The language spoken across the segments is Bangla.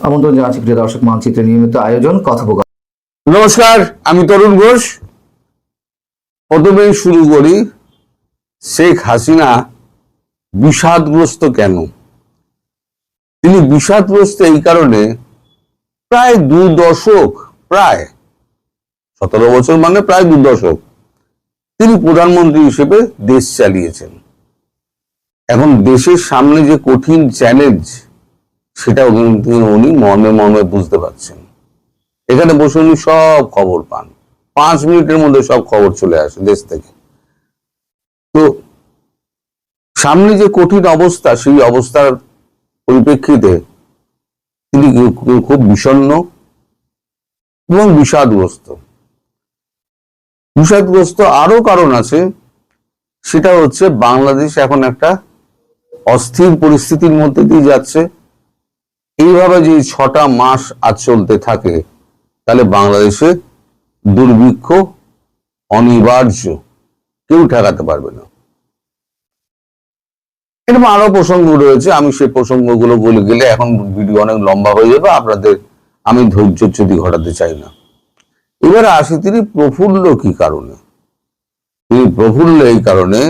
আমন্ত্রণ জানাচ্ছি প্রিয় দর্শক, মানচিত্রের নিয়মিত আয়োজন কথোপকথন। নমস্কার, আমি তরুণ ঘোষ। প্রথমেই শুরু করি, শেখ হাসিনা বিষাদগ্রস্ত কেন? তিনি বিষাদগ্রস্ত এই কারণে, প্রায় 2 দশক, প্রায় 17 বছর মানে প্রায় 2 দশক তিনি প্রধানমন্ত্রী হিসেবে দেশ চালিয়েছেন। এখন দেশের সামনে যে কঠিন চ্যালেঞ্জ, সেটাও কিন্তু উনি মর্মে মর্মে বুঝতে পারছেন। এখানে বসে উনি সব খবর পান, 5 মিনিটের মধ্যে সব খবর চলে আসে দেশ থেকে। তো সামনে যে কঠিন অবস্থা, সেই অবস্থার পরিপ্রেক্ষিতে তিনি খুব বিষণ্ণ এবং বিষাদগ্রস্ত আরো কারণ আছে। সেটা হচ্ছে বাংলাদেশ এখন একটা অস্থির পরিস্থিতির মধ্যে দিয়ে যাচ্ছে। এইভাবে যে 6টা মাস আজ চলতে থাকে, তাহলে বাংলাদেশে দুর্ভিক্ষ অনিবার্য, কেউ ঠেকাতে পারবে না। এরকম আরো প্রসঙ্গ রয়েছে, আমি সেই প্রসঙ্গগুলো বলে গেলে এখন ভিডিও অনেক লম্বা হয়ে যাবে, আপনাদের আমি ধৈর্যচ্যুতি ঘটাতে চাই না। এবারে আসি, তিনি প্রফুল্ল কি কারণে? তিনি প্রফুল্ল এই কারণে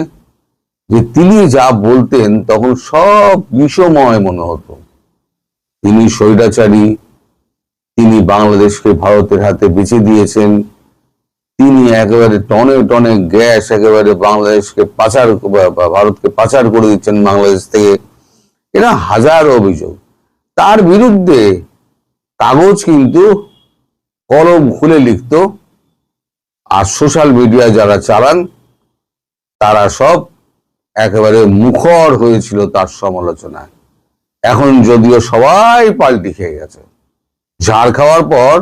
যে তিনি যা বলতেন তখন সব বিষময় মনে হতো। তিনি স্বৈরাচারী, তিনি বাংলাদেশকে ভারতের হাতে বেঁচে দিয়েছেন, তিনি একেবারে টনে টনে গ্যাস একেবারে বাংলাদেশকে ভারতকে পাচার করে দিচ্ছেন বাংলাদেশ থেকে। এরা হাজার অভিযোগ তার বিরুদ্ধে। কাগজ কিন্তু কলম খুলে লিখত, আর সোশ্যাল মিডিয়া যারা চালান তারা সব একেবারে মুখর হয়েছিল তার সমালোচনায়। এখন যদিও সবাই পাল্টি খেয়ে গেছে, ঝাড় খাওয়ার পর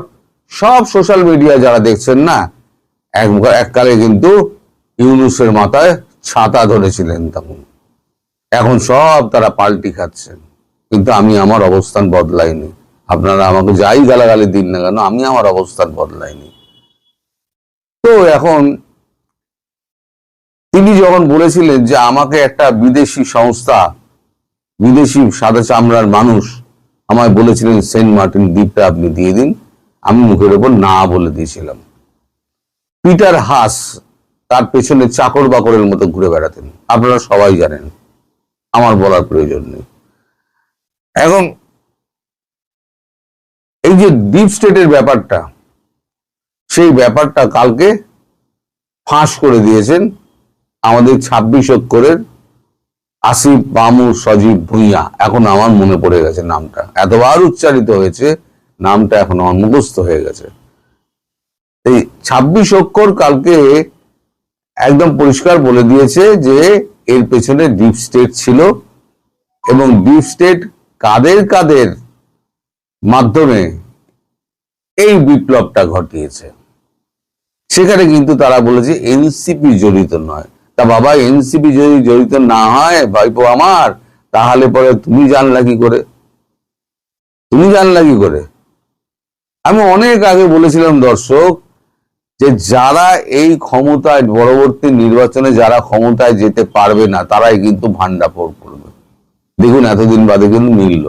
সব সোশ্যাল মিডিয়া যারা দেখছেন না, এককালে কিন্তু ইউনূসের মাথায় ছাতা ধরেছিলেন তখন, এখন সব তারা পাল্টি খাচ্ছেন। কিন্তু আমি আমার অবস্থান বদলাইনি। আপনারা আমাকে যাই গালাগালি দিন না কেন, আমি আমার অবস্থান বদলাইনি। তো এখন তিনি যখন বলেছিলেন যে আমাকে একটা বিদেশি সংস্থা, বিদেশি সাদা চামড়ার মানুষ আমায় বলেছিলেন সেন্ট মার্টিন দ্বীপটা আপনি দিয়ে দিন, আমি মুখের ওপর না বলে দিয়েছিলাম। পিটার হাস তার পেছনে চাকর বাকরের মতো ঘুরে বেড়াতেন, আপনারা সবাই জানেন, আমার বলার প্রয়োজন নেই। এখন এই যে ডিপ স্টেটের ব্যাপারটা, সেই ব্যাপারটা কালকে ফাঁস করে দিয়েছেন আমাদের 26 অক্ষরের আসিফ মামুন সজীব ভুঁইয়া। এখন আমার মনে পড়ে গেছে নামটা, এতবার উচ্চারিত হয়েছে, নামটা এখন আমার মুখস্থ হয়ে গেছে। এই 26 অক্ষর কালকে একদম পরিষ্কার বলে দিয়েছে যে এর পেছনে ডিপ স্টেট ছিল, এবং ডিপ স্টেট কাদের কাদের মাধ্যমে এই বিপ্লবটা ঘটিয়েছে। সেখানে কিন্তু তারা বলেছে এনসিপি জড়িত নয়। তা বাবা, এনসিপি যদি জড়িত না হয় ভাইপো আমার, তাহলে পরে তুমি জানলা কি করে? আমি অনেক আগে বলেছিলাম দর্শক, যে যারা এই ক্ষমতায় পরবর্তী নির্বাচনে যারা ক্ষমতায় যেতে পারবে না, তারাই কিন্তু ভান্ডাফোড় করবে। দেখুন এতদিন বাদে কিন্তু মিলল।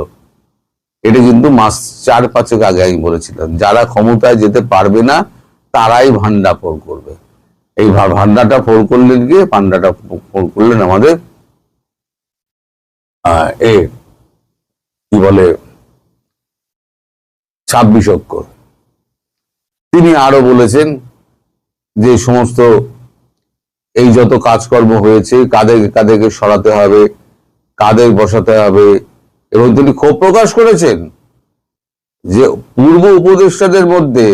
এটা কিন্তু মাস 4-5 আগে আমি বলেছিলাম, যারা ক্ষমতায় যেতে পারবে না তারাই ভান্ডাফোড় করবে। এই ভান্ডাটা ফোড় করলেন গিয়ে, পান্ডাটা ফোড় করলেন আমাদের কি বলে 26 অক্ষর। তিনি আরো বলেছেন যে সমস্ত এই যত কাজকর্ম হয়েছে, কাদেরকে সরাতে হবে, কাদের বসাতে হবে, এবং তিনি ক্ষোভ প্রকাশ করেছেন যে পূর্ব উপদেষ্টাদের মধ্যে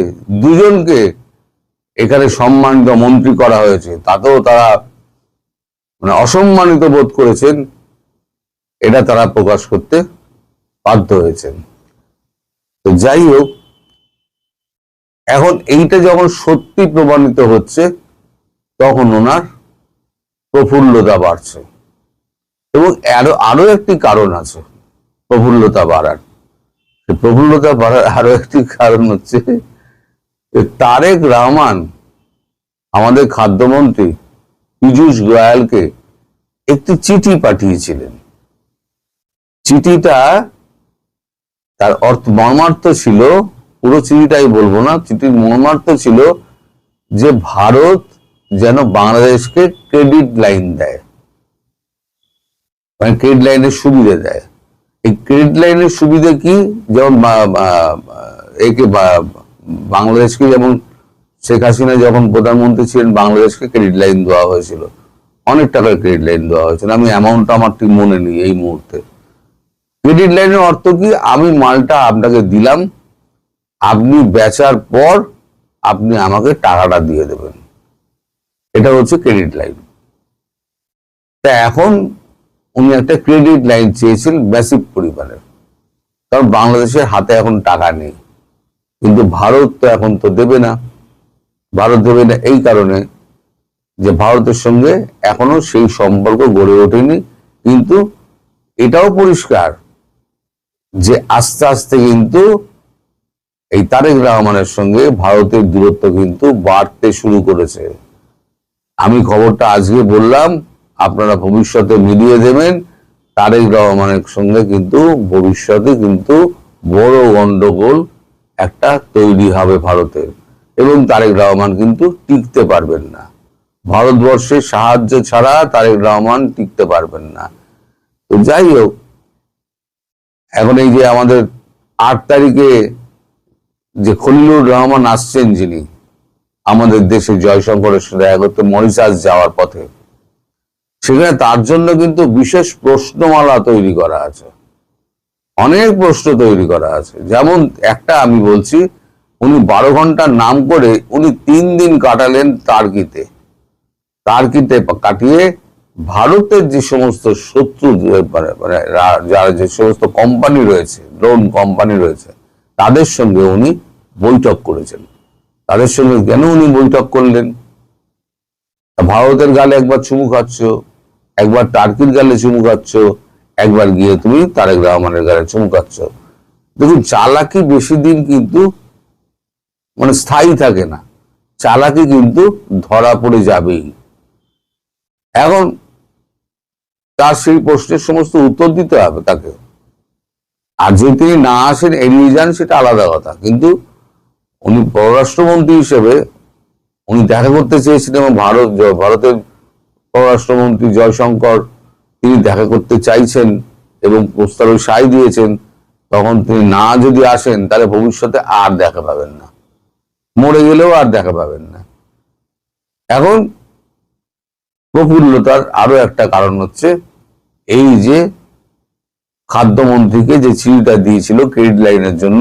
2জনকে এখানে সম্মানিত মন্ত্রী করা হয়েছে, তাতেও তারা অসম্মানিত বোধ করেছেন। এটা তারা প্রকাশ করতে বাধ্য হয়েছেন। তো যাই হোক, এখন এইটা যখন সত্যি প্রমাণিত হচ্ছে, তখন ওনার প্রফুল্লতা বাড়ছে। এবং আরো একটি কারণ আছে প্রফুল্লতা বাড়ার। প্রফুল্লতা বাড়ার আরো একটি কারণ হচ্ছে তারেক রহমান আমাদের খাদ্যমন্ত্রী পীযূষ গোয়ালকে একটি চিঠি পাঠিয়েছিলেন। চিঠিটা তার মর্মার্থ ছিল, পুরো চিঠিটাই বলবো না, চিঠির মর্মার্থ ছিল যে ভারত যেন বাংলাদেশকে ক্রেডিট লাইন দেয়, মানে ক্রেডিট লাইনের সুবিধা দেয়। এই ক্রেডিট লাইনের সুবিধা কি? যেমন বাংলাদেশকে, যেমন শেখ হাসিনা যখন প্রধানমন্ত্রী ছিলেন বাংলাদেশকে ক্রেডিট লাইন দেওয়া হয়েছিল, অনেক টাকার ক্রেডিট লাইন দেওয়া হয়েছিল। আমি অ্যামাউন্টটা আমার ঠিক মনে নেই এই মুহূর্তে। ক্রেডিট লাইনের অর্থ কি? আমি মালটা আপনাকে দিলাম, আপনি বেচার পর আপনি আমাকে টাকাটা দিয়ে দেবেন, এটা হচ্ছে ক্রেডিট লাইন। তা এখন উনি একটা ক্রেডিট লাইন চেয়েছেন ম্যাসিভ পরিমাণের, কারণ বাংলাদেশের হাতে এখন টাকা নেই। কিন্তু ভারত তো এখন তো দেবে না। ভারত দেবে না এই কারণে যে ভারতের সঙ্গে এখনো সেই সম্পর্ক গড়ে ওঠেনি। কিন্তু এটাও পরিষ্কার যে আস্তে আস্তে কিন্তু এই তারেক রহমানের সঙ্গে ভারতের দূরত্ব কিন্তু বাড়তে শুরু করেছে। আমি খবরটা আজকে বললাম, আপনারা ভবিষ্যতে মিলিয়ে দেবেন। তারেক রহমানের সঙ্গে কিন্তু ভবিষ্যতে কিন্তু বড় গন্ডগোল একটা তৈরি হবে ভারতের, এবং তারেক রহমান কিন্তু টিকতে পারবেন না। ভারতবর্ষের সাহায্য ছাড়া তারেক রহমান টিকতে পারবেন না। তো যাই হোক, এখন এই যে আমাদের 8 তারিখে যে খলিলুর রহমান আসছেন, যিনি আমাদের দেশে জয়শঙ্করের সাথে দেখা করতে মরিশাস যাওয়ার পথে, সেখানে তার জন্য কিন্তু বিশেষ প্রশ্নমালা তৈরি করা আছে, অনেক প্রশ্ন তৈরি করা আছে। যেমন একটা আমি বলছি, উনি 12 ঘন্টার নাম করে উনি 3 দিন কাটালেন টার্কিতে কাটিয়ে ভারতের যে সমস্ত শত্রু, যারা যে সমস্ত কোম্পানি রয়েছে, লোন কোম্পানি রয়েছে, তাদের সঙ্গে উনি বৈঠক করেছেন। তাদের সঙ্গে কেন উনি বৈঠক করলেন? ভারতের গালে একবার চুমু খাচ্ছ, একবার টার্কির গালে চুমু খাচ্ছ, একবার গিয়ে তুমি তারেক রহমানের গালে চুমু খাচ্ছ। দেখুন, চালাকি বেশি দিন কিন্তু মানে স্থায়ী থাকে না, চালাকি কিন্তু ধরা পড়ে যাবেই। এখন তার সেই প্রশ্নের সমস্ত উত্তর দিতে হবে তাকে। আর যদি তিনি না আসেন, এড়িয়ে যান, সেটা আলাদা কথা। কিন্তু উনি পররাষ্ট্রমন্ত্রী হিসেবে উনি দেখা করতে চেয়েছিলেন, এবং ভারতের পররাষ্ট্রমন্ত্রী জয়শঙ্কর তিনি দেখা করতে চাইছেন এবং প্রস্তাবে সায় দিয়েছেন। তখন তিনি না যদি আসেন, তাহলে ভবিষ্যতে আর দেখা পাবেন না, মরে গেলেও আর দেখা পাবেন না। এখন প্রফুল্লতার আরো একটা কারণ হচ্ছে এই যে খাদ্যমন্ত্রীকে যে চিঠিটা দিয়েছিল ক্রেডিট লাইনের জন্য,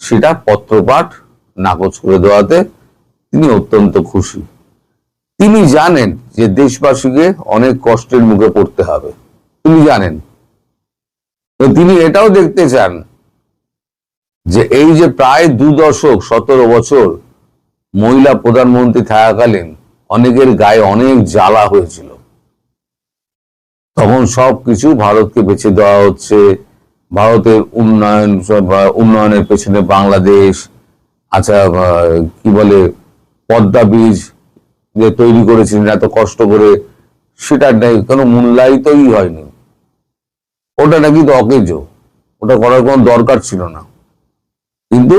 সেটা পত্রপাঠ নাকচ করে দেওয়াতে তিনি অত্যন্ত খুশি। তিনি জানেন যে দেশবাসীকে অনেক কষ্টের মুখে পড়তে হবে, তিনি জানেন। তো তিনি এটাও দেখতে চান যে এই যে প্রায় 2 দশক 17 বছর মহিলা প্রধানমন্ত্রী থাকাকালীন অনেকের গায়ে অনেক জ্বালা হয়েছিল, তখন সবকিছু ভারতকে বেছে দেওয়া হচ্ছে। ভারতের উন্নয়নের পেছনে বাংলাদেশ, আচ্ছা কি বলে, পদ্মা ব্রিজ যে তৈরি করেছিলেন এত কষ্ট করে, সেটা নেই, কোনো মূল্যায়িতই হয়নি। ওটা নাকি তো অকেজ, ওটা করার কোনো দরকার ছিল না। কিন্তু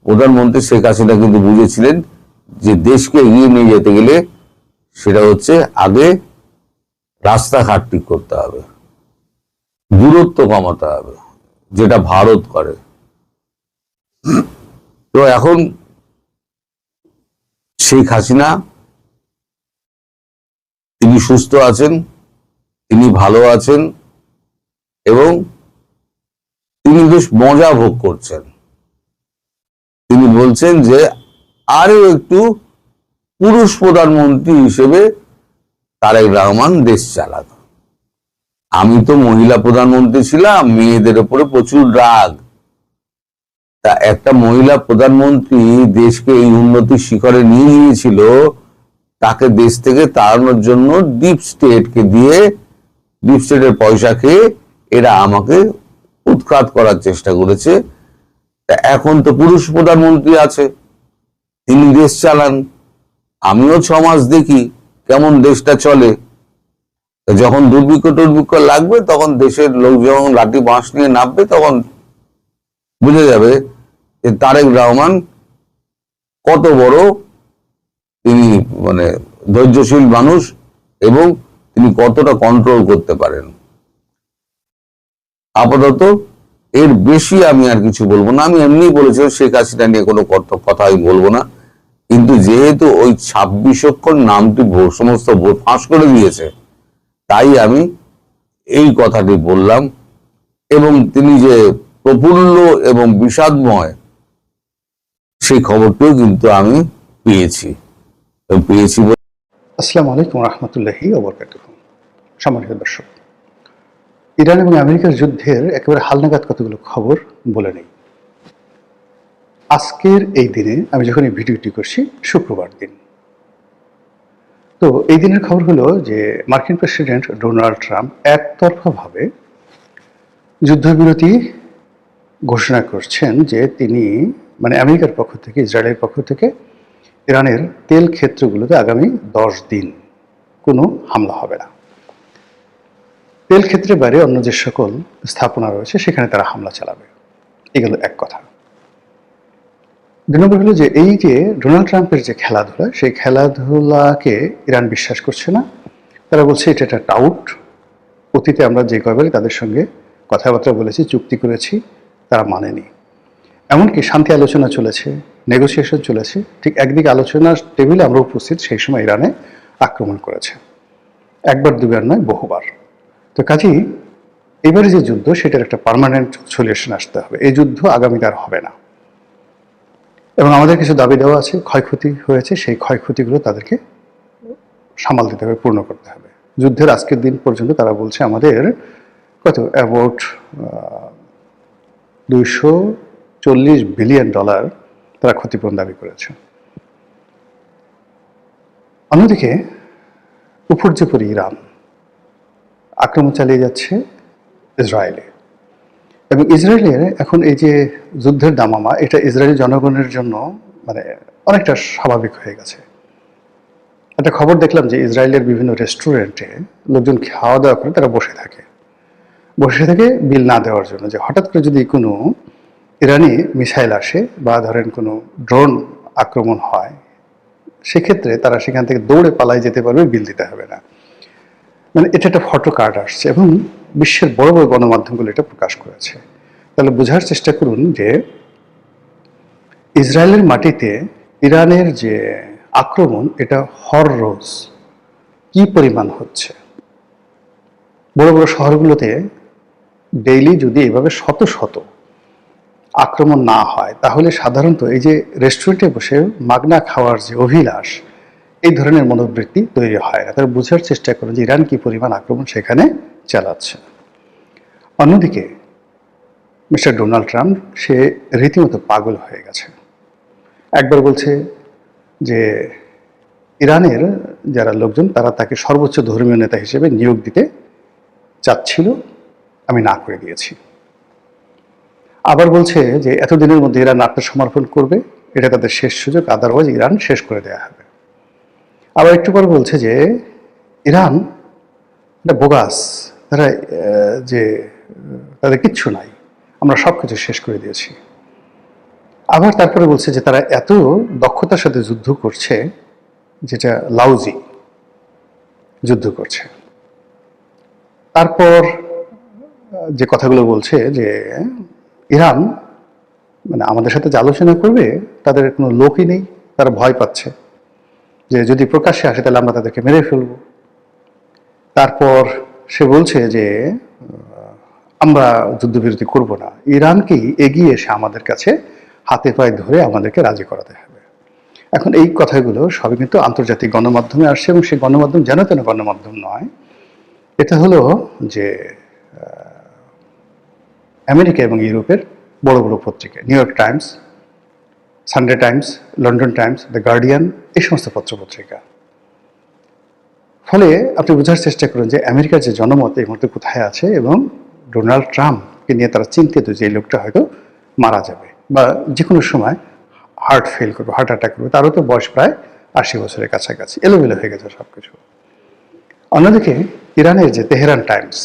প্রধানমন্ত্রী শেখ হাসিনা কিন্তু বুঝেছিলেন যে দেশকে এগিয়ে নিয়ে যেতে গেলে সেটা হচ্ছে আগে রাস্তাঘাট ঠিক করতে হবে, দূরত্ব কমাতে হবে, যেটা ভারত করে। তো এখন শেখ হাসিনা তিনি সুস্থ আছেন, তিনি ভালো আছেন, এবং তিনি বেশ মজা ভোগ করছেন। তিনি বলছেন যে আরো একটু পুরুষ প্রধানমন্ত্রী হিসেবে তারেক রহমান দেশ চালাত। আমি তো মহিলা প্রধানমন্ত্রী ছিলাম, মেয়েদের উপরে প্রচুর রাগ। তা একটা মহিলা প্রধানমন্ত্রী দেশকে এই উন্নতির শিখরে নিয়ে গিয়েছিল, তাকে দেশ থেকে তাড়ানোর জন্য ডিপ স্টেটের পয়সা খেয়ে এরা আমাকে উৎখাত করার চেষ্টা করেছে। তা এখন তো পুরুষ প্রধানমন্ত্রী আছে, তিনি দেশ চালান। আমিও 6 মাস দেখি কেমন দেশটা চলে। যখন দুর্ভিক্ষ লাগবে, তখন দেশের লোক যখন লাঠি বাঁশ নিয়ে নামবে, তখন বুঝে যাবে যে তারেক রহমান কত বড় তিনি মানে ধৈর্যশীল মানুষ এবং তিনি কতটা কন্ট্রোল করতে পারেন। আপাতত এর বেশি আমি আর কিছু বলবো না। আমি এমনি বলেছি শেখ হাসিনা নিয়ে কোনো কথা আমি বলবো না, কিন্তু যেহেতু ওই 26 অক্ষর নামটি সমস্ত ভোট ফাঁস করে দিয়েছে, তাই আমি এই কথাটি বললাম। এবং তিনি যে প্রফুল্ল এবং বিষাদময় সেই খবরটিও কিন্তু আমি পেয়েছি। আসসালামু আলাইকুম রহমতুল্লাহি ওয়া বারাকাতুহু। সম্মানিত দর্শক, ইরান এবং আমেরিকার যুদ্ধের একেবারে হালনাগাদ কতগুলো খবর বলে নেই। আজকের এই দিনে আমি যখন এই ভিডিওটি করছি শুক্রবার দিন, তো এই দিনের খবর হলো যে মার্কিন প্রেসিডেন্ট ডোনাল্ড ট্রাম্প একতরফাভাবে যুদ্ধবিরতি ঘোষণা করছেন যে তিনি মানে আমেরিকার পক্ষ থেকে, ইসরায়েলের পক্ষ থেকে ইরানের তেল ক্ষেত্রগুলোতে আগামী 10 দিন কোনো হামলা হবে না। তেল ক্ষেত্রের বাইরে অন্য যে সকল স্থাপনা রয়েছে সেখানে তারা হামলা চালাবে। এগুলো এক কথা। 2 নম্বর হলো যে এই যে ডোনাল্ড ট্রাম্পের যে খেলাধুলা, সেই খেলাধুলাকে ইরান বিশ্বাস করছে না। তারা বলছে এটা একটা টাউট। অতীতে আমরা যে কয়বারই তাদের সঙ্গে কথাবার্তা বলেছি, চুক্তি করেছি, তারা মানেনি। এমনকি শান্তি আলোচনা চলেছে, নেগোসিয়েশন চলেছে, ঠিক একদিকে আলোচনার টেবিলে আমরা উপস্থিত, সেই সময় ইরানে আক্রমণ করেছে। একবার দুবার নয়, বহুবার। তো কাজেই এবারে যে যুদ্ধ, সেটার একটা পার্মানেন্ট সলিউশন আসতে হবে। এই যুদ্ধ আগামীতে আর হবে না। এবং আমাদের কিছু দাবি দেওয়া আছে, ক্ষয়ক্ষতি হয়েছে, সেই ক্ষয়ক্ষতিগুলো তাদেরকে সামাল দিতে হবে, পূর্ণ করতে হবে। যুদ্ধের আজকের দিন পর্যন্ত তারা বলছে আমাদের কত অ্যাবাউট $240 বিলিয়ন তারা ক্ষতিপূরণ দাবি করেছে। অন্যদিকে উপর্যুপরি ইরান আক্রমণ চালিয়ে যাচ্ছে ইসরায়েলে, এবং ইসরায়েলের এখন এই যে যুদ্ধের দামামা, এটা ইসরায়েলি জনগণের জন্য মানে অনেকটা স্বাভাবিক হয়ে গেছে। একটা খবর দেখলাম যে ইসরায়েলের বিভিন্ন রেস্টুরেন্টে লোকজন খাওয়া দাওয়া করে, তারা বসে থেকে বিল না দেওয়ার জন্য, যে হঠাৎ করে যদি কোনো ইরানি মিসাইল আসে বা ধরেন কোনো ড্রোন আক্রমণ হয়, সেক্ষেত্রে তারা সেখান থেকে দৌড়ে পালায় যেতে পারবে, বিল দিতে হবে না। মানে এটা একটা ফটো কার্ড আসছে এবং বিশ্বের বড় বড় গণমাধ্যমগুলো এটা প্রকাশ করেছে। তাহলে বোঝার চেষ্টা করুন যে ইসরায়েলের মাটিতে ইরানের যে আক্রমণ, এটা হররোজ কি পরিমাণ হচ্ছে। বড় বড় শহরগুলোতে ডেইলি যদি এভাবে শত শত আক্রমণ না হয়, তাহলে সাধারণত এই যে রেস্টুরেন্টে বসে মাগনা খাওয়ার যে অভিলাষ, এই ধরনের মনোবৃত্তি তৈরি হয় না। তারা বোঝার চেষ্টা করেন যে ইরান কি পরিমাণ আক্রমণ সেখানে চালাচ্ছে। অন্যদিকে মিস্টার ডোনাল্ড ট্রাম্প, সে রীতিমতো পাগল হয়ে গেছে। একবার বলছে যে ইরানের যারা লোকজন, তারা তাকে সর্বোচ্চ ধর্মীয় নেতা হিসেবে নিয়োগ দিতে চাচ্ছিল, আমি না করে দিয়েছি। আবার বলছে যে এতদিনের মধ্যে ইরান আত্মসমর্পণ করবে, এটা তাদের শেষ সুযোগ, আদারওয়াইজ ইরান শেষ করে দেওয়া হবে। আবার একটু পর বলছে যে ইরান এটা বোগাস, তারা যে তাদের কিচ্ছু নাই, আমরা সব কিছু শেষ করে দিয়েছি। আবার তারপরে বলছে যে তারা এত দক্ষতার সাথে যুদ্ধ করছে, যেটা লাউজি যুদ্ধ করছে। তারপর যে কথাগুলো বলছে যে ইরান মানে আমাদের সাথে যে আলোচনা করবে, তাদের কোনো লোকই নেই, তারা ভয় পাচ্ছে যে যদি প্রকাশ্যে আসে তাহলে আমরা তাদেরকে মেরে ফেলব। তারপর সে বলছে যে আমরা যুদ্ধবিরতি করব না, ইরানকেই এগিয়ে এসে আমাদের কাছে হাতে পায়ে ধরে আমাদেরকে রাজি করাতে হবে। এখন এই কথাগুলো সবই কিন্তু আন্তর্জাতিক গণমাধ্যমে আসছে, এবং সেই গণমাধ্যম যেন তেন গণমাধ্যম নয়। এটা হলো যে আমেরিকা এবং ইউরোপের বড় বড় পত্রিকা, new York Times, Sunday Times, London Times, the guardian, এই সমস্ত পত্রপত্রিকা। ফলে আপনি বোঝার চেষ্টা করুন যে আমেরিকার যে জনমত এই মুহূর্তে কোথায় আছে, এবং ডোনাল্ড ট্রাম্পকে নিয়ে তারা চিন্তিত যে এই লোকটা হয়তো মারা যাবে বা যে কোনো সময় হার্ট ফেল করবে, হার্ট অ্যাটাক করবে। তারও তো বয়স প্রায় 80 বছরের কাছাকাছি, এলোমেলো হয়ে গেছে সব কিছু। অন্যদিকে ইরানের যে তেহরান টাইমস,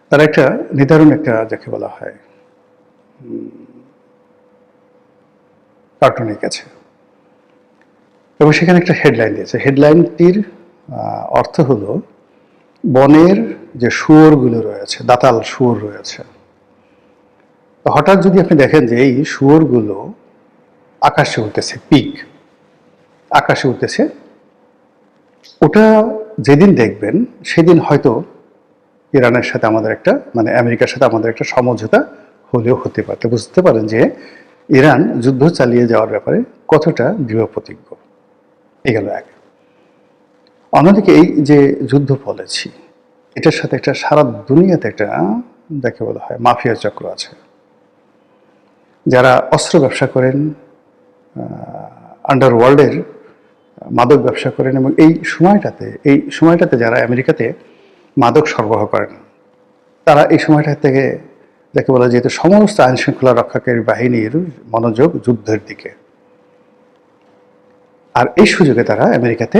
তারা একটা নির্ধারণ, একটা যাকে বলা হয় কার্টুন এঁকেছে এবং সেখানে একটা হেডলাইন দিয়েছে। হেডলাইনটির অর্থ হলো বনের যে শুয়োরগুলো রয়েছে, দাতাল শুয়োর রয়েছে, তো হঠাৎ যদি আপনি দেখেন যে এই শুয়োরগুলো আকাশে উঠতেছে, পিক আকাশে উঠতেছে, ওটা যেদিন দেখবেন সেদিন হয়তো ইরানের সাথে আমাদের একটা মানে আমেরিকার সাথে আমাদের একটা সমঝোতা হলেও হতে পারে। বুঝতে পারেন যে ইরান যুদ্ধ চালিয়ে যাওয়ার ব্যাপারে কতটা দৃঢ় প্রতিজ্ঞ। এই গেল এক। অন্যদিকে এই যে যুদ্ধ বলেছি, এটার সাথে একটা সারা দুনিয়াতে একটা যাকে বলা হয় মাফিয়া চক্র আছে, যারা অস্ত্র ব্যবসা করেন, আন্ডারওয়ার্ল্ডের মাদক ব্যবসা করেন, এবং এই সময়টাতে যারা আমেরিকাতে মাদক সরবরাহ করেন, তারা এই সময়টা থেকে যাকে বলা যেহেতু সমস্ত আইন শৃঙ্খলা রক্ষাকারী বাহিনীর মনোযোগ যুদ্ধের দিকে, আর এই সুযোগে তারা আমেরিকাতে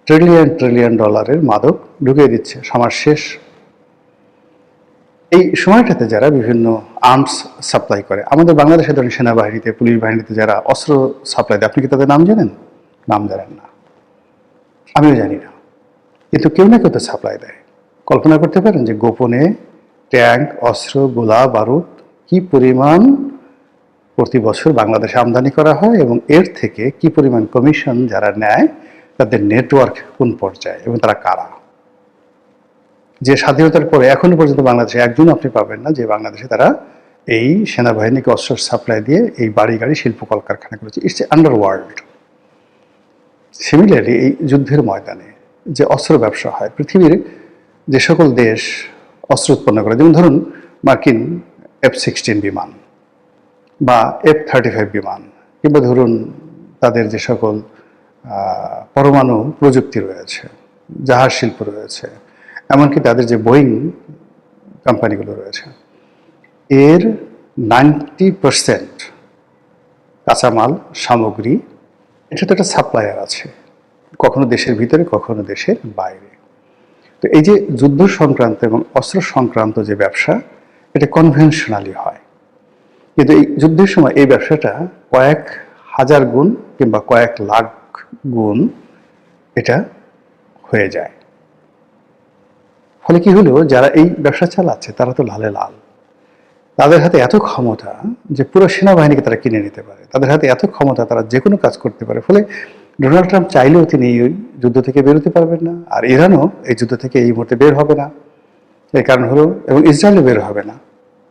ট্রিলিয়ন ডলারের মাদক ঢুকিয়ে দিচ্ছে। সমাজ শেষ। এই সময়টাতে যারা বিভিন্ন আর্মস সাপ্লাই করে, আমাদের বাংলাদেশের ধরেন সেনাবাহিনীতে, পুলিশ বাহিনীতে যারা অস্ত্র সাপ্লাই দেয়, আপনি কি তাদের নাম জানেন? নাম জানেন না, আমিও জানি না, কিন্তু কেউ না কেউ তো সাপ্লাই দেয়। কল্পনা করতে পারেন যে গোপনে ট্যাঙ্ক, অস্ত্র, গোলা বারুদ কি পরিমাণ প্রতি বছর বাংলাদেশে আমদানি করা হয়, এবং এর থেকে কি পরিমাণ কমিশন যারা নেয়, তাদের নেটওয়ার্ক কোন পর্যায়ে, এবং তারা কারা। যে স্বাধীনতার পরে এখনো পর্যন্ত বাংলাদেশে একজন আপনি পাবেন না যে বাংলাদেশে তারা এই সেনাবাহিনীকে অস্ত্র সাপ্লাই দিয়ে এই বাড়ি গাড়ি শিল্প কলকারখানা করেছে। It's a underworld. সিমিলারলি এই যুদ্ধের ময়দানে যে অস্ত্র ব্যবসা হয়, পৃথিবীর যে সকল দেশ অস্ত্র উৎপন্ন করে, যেমন ধরুন মার্কিন F-16 বিমান বা F-35 বিমান, কিংবা ধরুন তাদের যে সকল পরমাণু প্রযুক্তি রয়েছে, জাহাজ শিল্প রয়েছে, এমনকি তাদের যে বোয়িং কোম্পানিগুলো রয়েছে, এর 90% কাঁচামাল সামগ্রী এটা তো একটা সাপ্লায়ার আছে, কখনো দেশের ভিতরে কখনো দেশের বাইরে। তো এই যে যুদ্ধ সংক্রান্ত এবং অস্ত্র সংক্রান্ত যে ব্যবসা, এটা কনভেনশনালি হয়, কিন্তু এই যুদ্ধের সময় এই ব্যবসাটা কয়েক হাজার গুণ কিংবা কয়েক লাখ গুণ এটা হয়ে যায়। ফলে কি হলো, যারা এই ব্যবসা চালাচ্ছে তারা তো লালে লাল, তাদের হাতে এত ক্ষমতা যে পুরো সেনাবাহিনীকে তারা কিনে নিতে পারে, তাদের হাতে এত ক্ষমতা, তারা যে কোনো কাজ করতে পারে। ফলে ডোনাল্ড ট্রাম্প চাইলেও তিনি এই যুদ্ধ থেকে বেরোতে পারবেন না, আর ইরানও এই যুদ্ধ থেকে এই মুহূর্তে বের হবে না। এর কারণ হলো, এবং ইসরায়েলও বের হবে না।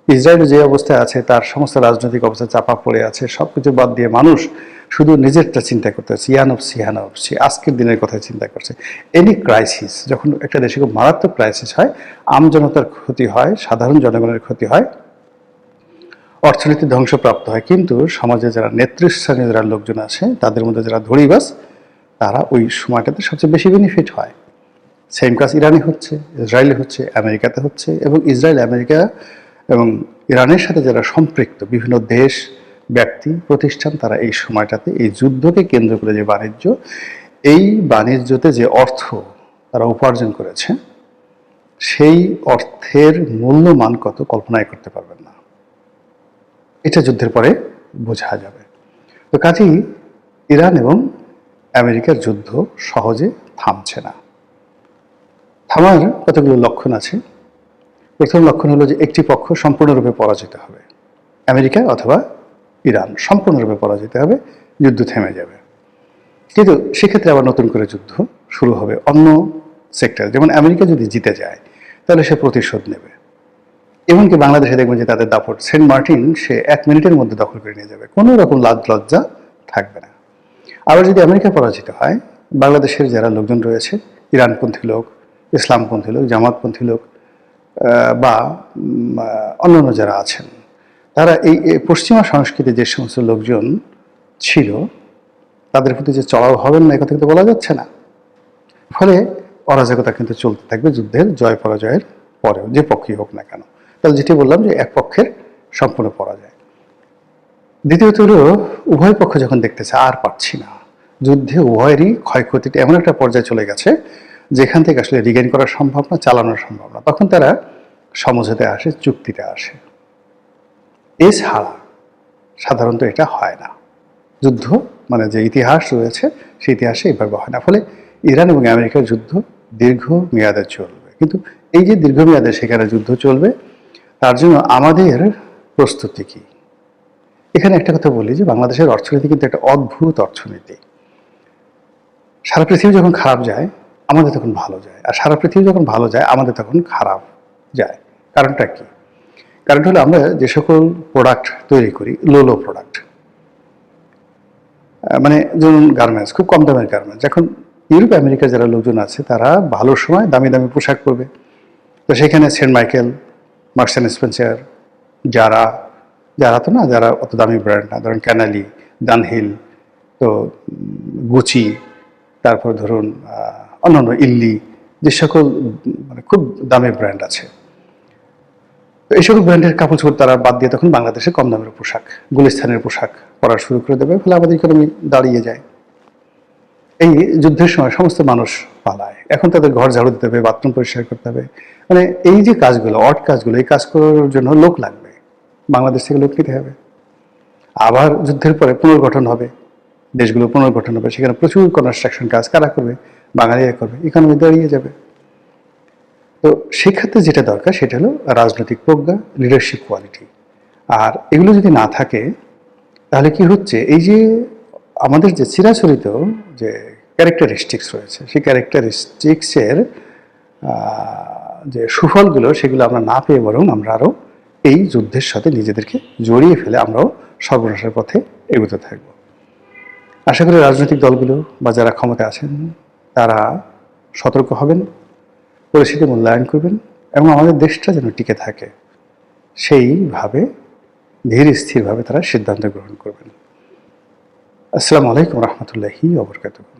ইসরায়েল যে অবস্থায় আছে, তার সমস্ত রাজনৈতিক অবস্থা চাপা পড়ে আছে, সবকিছু বাদ দিয়ে মানুষ শুধু নিজেরটা চিন্তা করতেছে, সে আজকের দিনের কথা চিন্তা করছে। এনি ক্রাইসিস, যখন একটা দেশে খুব মারাত্মক ক্রাইসিস হয়, আমজনতার ক্ষতি হয়, সাধারণ জনগণের ক্ষতি হয়, অর্থনীতি ধ্বংসপ্রাপ্ত হয়, কিন্তু সমাজে যারা নেতৃস্থানীয় যারা লোকজন আছে, তাদের মধ্যে যারা ধড়িবাজ, তারা ওই সময়টাতে সবচেয়ে বেশি বেনিফিট হয়। সেম কাজ ইরানে হচ্ছে, ইসরায়েলে হচ্ছে, আমেরিকাতে হচ্ছে, এবং ইসরায়েল, আমেরিকা এবং ইরানের সাথে যারা সম্পৃক্ত বিভিন্ন দেশ, ব্যক্তি, প্রতিষ্ঠান, তারা এই সময়টাতে এই যুদ্ধকে কেন্দ্র করে যে বাণিজ্য, এই বাণিজ্যতে যে অর্থ তারা উপার্জন করেছে, সেই অর্থের মূল্যমান কত কল্পনাই করতে পারবেন না। এটা যুদ্ধের পরে বোঝা যাবে। তো কাজেই ইরান এবং আমেরিকার যুদ্ধ সহজে থামছে না। থামার কতগুলো লক্ষণ আছে। প্রথম লক্ষণ হলো যে একটি পক্ষ সম্পূর্ণরূপে পরাজিত হবে, আমেরিকা অথবা ইরান সম্পূর্ণরূপে পরাজিত হবে, যুদ্ধ থেমে যাবে। কিন্তু সেক্ষেত্রে আবার নতুন করে যুদ্ধ শুরু হবে অন্য সেক্টর। যেমন আমেরিকা যদি জিতে যায়, তাহলে সে প্রতিশোধ নেবে। এমনকি বাংলাদেশে দেখবেন যে তাদের দাপট, সেন্ট মার্টিন সে 1 মিনিটের মধ্যে দখল করে নিয়ে যাবে, কোনো রকম লাজ লজ্জা থাকবে না। আবার যদি আমেরিকা পরাজিত হয়, বাংলাদেশের যারা লোকজন রয়েছে, ইরানপন্থী লোক, ইসলামপন্থী লোক, জামাতপন্থী লোক বা অন্যান্য যারা আছেন, তারা এই পশ্চিমা সংস্কৃতির যে সমস্ত লোকজন ছিল, তাদের প্রতি যে চড়াও হবেন না, কথা কিন্তু বলা যাচ্ছে না। ফলে অরাজকতা কিন্তু চলতে থাকবে যুদ্ধের জয় পরাজয়ের পরেও, যে পক্ষই হোক না কেন। তাহলে যেটি বললাম যে এক পক্ষের সম্পূর্ণ পরাজয়। দ্বিতীয়ত হলো, উভয় পক্ষ যখন দেখতেছে আর পারছি না, যুদ্ধে উভয়েরই ক্ষয়ক্ষতিটা এমন একটা পর্যায়ে চলে গেছে যেখান থেকে আসলে রিগেইন করা সম্ভব না, চালানো সম্ভব না, তখন তারা সমঝোতায় আসে, চুক্তিতে আসে। এছাড়া সাধারণত এটা হয় না। যুদ্ধ মানে যে ইতিহাস রয়েছে সেই ইতিহাসে এভাবে হয় না। ফলে ইরান এবং আমেরিকার যুদ্ধ দীর্ঘ মেয়াদে চলবে। কিন্তু এই যে দীর্ঘমেয়াদে সেখানে যুদ্ধ চলবে, তার জন্য আমাদের প্রস্তুতি কী? এখানে একটা কথা বলি যে বাংলাদেশের অর্থনীতি কিন্তু একটা অদ্ভুত অর্থনীতি। সারা পৃথিবী যখন খারাপ যায় আমাদের তখন ভালো যায়, আর সারা পৃথিবী যখন ভালো যায় আমাদের তখন খারাপ যায়। কারণটা কি? কারণটা হলো আমরা যে সকল প্রোডাক্ট তৈরি করি, লো প্রোডাক্ট, মানে ধরুন গার্মেন্টস, খুব কম দামের গার্মেন্টস। এখন ইউরোপ আমেরিকার যারা লোকজন আছে তারা ভালো সময় দামি দামি পোশাক পরবে, তো সেখানে Saint Michael, Marks and Spencer, যারা তো না, যারা অত দামি ব্র্যান্ড না, ধরুন ক্যানালি, ডানহিল, তো গুচি, তারপর ধরুন অন্যান্য ইল্লি, যে সকল মানে খুব দামি ব্র্যান্ড আছে, তো এই সকল ব্র্যান্ডের কাপড় চোপড় তারা বাদ দিয়ে তখন বাংলাদেশে কম দামের পোশাক, গুলিস্তানের পোশাক পরা শুরু করে দেবে। ফলে আমাদের ইকোনমি দাঁড়িয়ে যায়। এই যুদ্ধের সময় সমস্ত মানুষ পালায়। এখন তাদের ঘর ঝাড়ু দিতে হবে, বাথরুম পরিষ্কার করতে হবে, মানে এই যে কাজগুলো, অড কাজগুলো, এই কাজ করার জন্য লোক লাগবে, বাংলাদেশ থেকে লোক নিতে হবে। আবার যুদ্ধের পরে পুনর্গঠন হবে, দেশগুলো পুনর্গঠন হবে, সেখানে প্রচুর কনস্ট্রাকশন কাজ কারা করবে? বাঙালিরা করবে, ইকোনমি দাঁড়িয়ে যাবে। তো সেক্ষেত্রে যেটা দরকার সেটা হলো রাজনৈতিক প্রজ্ঞা, লিডারশিপ কোয়ালিটি। আর এগুলো যদি না থাকে তাহলে কি হচ্ছে, এই যে আমাদের যে চিরাচরিত যে ক্যারেক্টারিস্টিক্স রয়েছে, সেই ক্যারেক্টারিস্টিক্সের যে সুফলগুলো সেগুলো আমরা না পেয়ে বরং আমরা আরও এই যুদ্ধের সাথে নিজেদেরকে জড়িয়ে ফেলে আমরাও সর্বনাশের পথে এগোতে থাকব। আশা করি রাজনৈতিক দলগুলো বা যারা ক্ষমতায় আছেন তারা সতর্ক হবেন, পরিস্থিতি মূল্যায়ন করবেন এবং আমাদের দেশটা যেন টিকে থাকে সেইভাবে ধীর স্থিরভাবে তারা সিদ্ধান্ত গ্রহণ করবেন। আসসালামু আলাইকুম রহমতুল্লাহি ওয়া বারাকাতুহু।